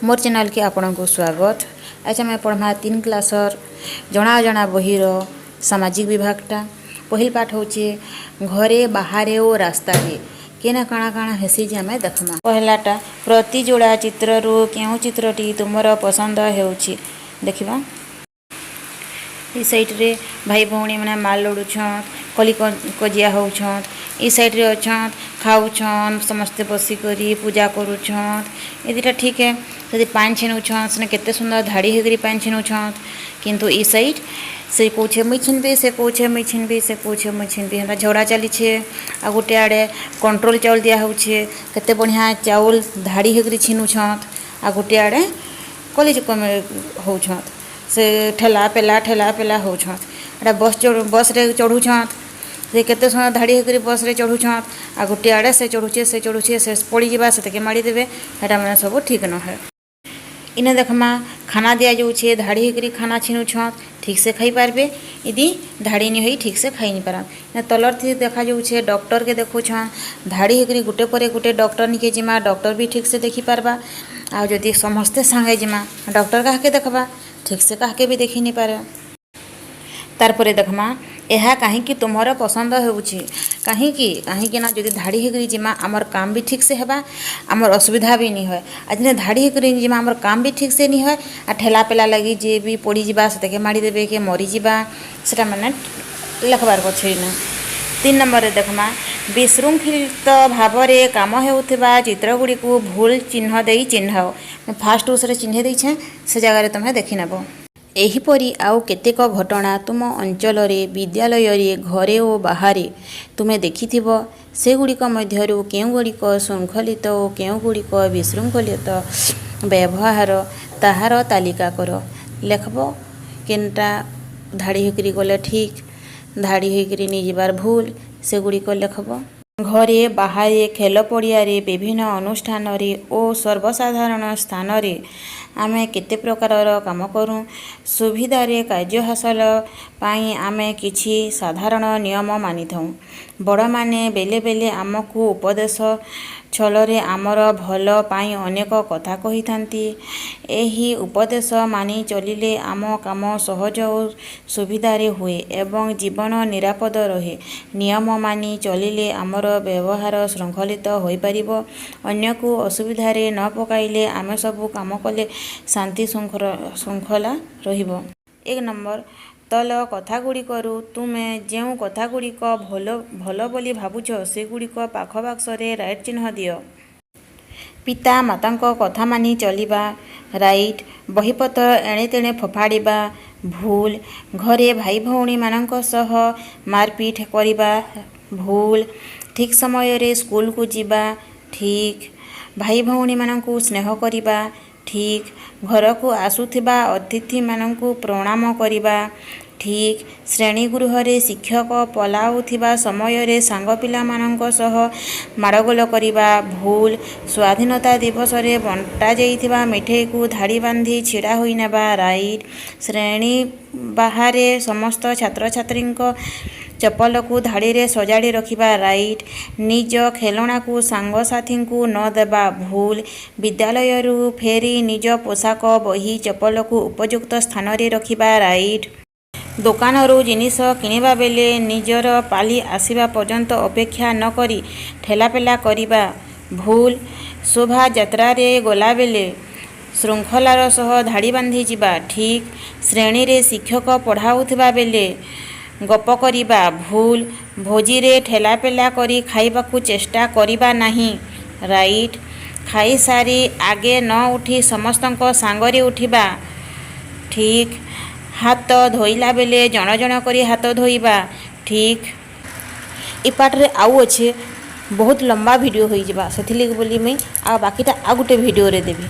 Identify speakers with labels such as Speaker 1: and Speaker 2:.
Speaker 1: मोर channel के आपण को स्वागत। आज आम पढ़मा 3 क्लासर जना जना बहीर सामाजिक विभागटा पहिल पाठ होचे घरे बाहरे और रास्ता रे केना काଣା काଣା हेसी जे आम देखमा। पहलाटा प्रति जोड़ा चित्ररू केउ चित्रटी तुमर पसंद हेउची देखिबा। ई साइड रे भाई भौणी माने माल लड़ुछन कली कजिया होउछन। ई साइड रे अछन खाउछन समस्ते बसी करी पूजा करूछन। ए दिटा ठीक है यदि पान छिनुछन सने केते सुंदर धाड़ी हेगरी पान छिनुछन किंतु ई साइड से कोछे मुई छिनबे से कोछे मुई छिनबे से कोछे मुई छिनबे हमरा झगड़ा चली छे। आ गोटे आड़े कंट्रोल चाउल दिया होउछे केते बढ़िया चाउल धाड़ी हेगरी छिनुछन। आ गोटे आड़े कॉलेज कम होउछन से ठेला पेला होछन। एटा बस रे चढ़ुछन से केते समय धाड़ी हेकरी बस रे चढ़ुछन। आ गोटे आड़े से चढ़ुछे से पड़ी जिबा से के मारी देबे एटा माने सब ठीक न है। इने देखमा खाना दिया जाउछे धाड़ी हेकरी खाना छिनुछन ठीक से खाई पारबे यदि धाड़ी नि होई ठीक से खाई नि पारा। ने तलर थी देखा जाउछे डॉक्टर के देखुछन धाड़ी हेकरी गुटे परे गुटे डॉक्टर निके जिमा डॉक्टर भी ठीक से देखि पारबा। आ जदि समस्ते संगे जिमा डॉक्टर काहके देखबा ठीक से काहके भी देखि नि पारे। तारपरे देखमा एहा काहेकि तुमर पसंद हेउछि काहेकि ना जदि धाड़ी हेकरी जिमा आमर काम भी ठीक से हेबा आमर असुविधा भी नहीं होय। आज ने धाड़ी हेकरी जिमा आमर काम भी ठीक से नहीं होय। आ ठेला पेला लगी जे भी पड़ी जिबा से के मारी देबे के मरी जिबा सेटा माने लिखबार पछे ना। 3 नंबर रे देखमा विशृंखलित भाव रे काम हेउथिबा चित्र गुडी को भूल चिन्ह देई चिन्हाओ। फास्ट उसरे चिन्ह देई छे से जगह रे तमे देखि नबो। एहीपरी आउ केतेक घटना तुम अंचल रे विद्यालय रे घरे और बाहरे तुमे देखिथिब सेगुड़िक मध्यरु केउगुड़िक शृंखलित और केउगुड़िक विशृंखलित व्यवहार ताहार तालिका कर लेखब। केनटा धाड़ी हेकरी गले ठीक धाड़ी हेकरी नि जिबार भूल सेगुड़िक लेखब। घरे बाहरे खेल पड़िया रे विभिन्न अनुष्ठान रे और सर्वसाधारण स्थान रे आमे केते प्रकार काम करूँ सुविधा रे कार्य हासिल पाई आमे किछि साधारण नियम मानि थाउ। बड़ माने बेले बेले आमको उपदेश छलरे आमर भल पाई अनेक कथा कहि थांती। एही उपदेश मानि चलिले आम काम सहज और सुविधा रे हुए एवं जीवन निरापद रहे। नियम मानि चलिले आमर व्यवहार श्रृंखलित होई परिबो अन्य को असुविधा रे न पकाइले आमे सब काम कले शांति श्रृंखला रहिबो। 1 नंबर तल कथा गुड़िकरू तुमे जेउ कथा गुड़िक भल बोली भाबुछ से गुड़िक पाख बाक्स रे राइट चिन्ह दियो। पिता माता कथा मानि चलिबा राइट बहीपत्र एणे तेणे फोफाड़िबा भूल घरे भाई भौणी मानक सह मारपीट करिबा भूल ठीक समय रे स्कूल को जिबा ठीक भाई भौणी मानक स्नेह करिबा ठीक घर को आसुथिबा अतिथि मानकु प्रणाम करिबा ठीक श्रेणी गृह रे शिक्षक पलाउथिबा समय रे सांग पिला मानक सह मारगोल करिबा भूल स्वाधीनता दिवस रे बंटा जाइथिबा मिठाई को धाड़ी बांधी छिड़ा होई नेबा राइट श्रेणी बाहरे समस्त छात्र छात्री चप्पल को धाड़ी रे सजाड़ी रखिबा राइट निज खेलना को सांग साथी को न देबा भूल विद्यालय रु फेरी निज पोशाक बही चप्पल को उपयुक्त स्थान रे रखिबा राइट दुकान रु जिनिस किनिबा बेले निजर पाली आसीबा पर्यंत अपेक्षा न करी ठेलापेला करिबा भूल शोभा यात्रा रे गला बेले श्रृंखलार सह धाड़ी बांधी जिबा ठीक श्रेणी रे शिक्षक पढ़ाउथिबा बेले गप करिबा भूल भोजी रे ठेलापेला करी खाइबा को चेष्टा करिबा नहीं राइट खाई सारी आगे न उठी समस्तंको सांगरे उठिबा ठीक हाथ धोइला बेले जण जण करी हाथ धोइबा ठीक। ई पाठ रे आउ अच्छे बहुत लंबा वीडियो होई जिबा सेथिले बोली मैं आ बाकीटा आ गुटे वीडियो रे देबी।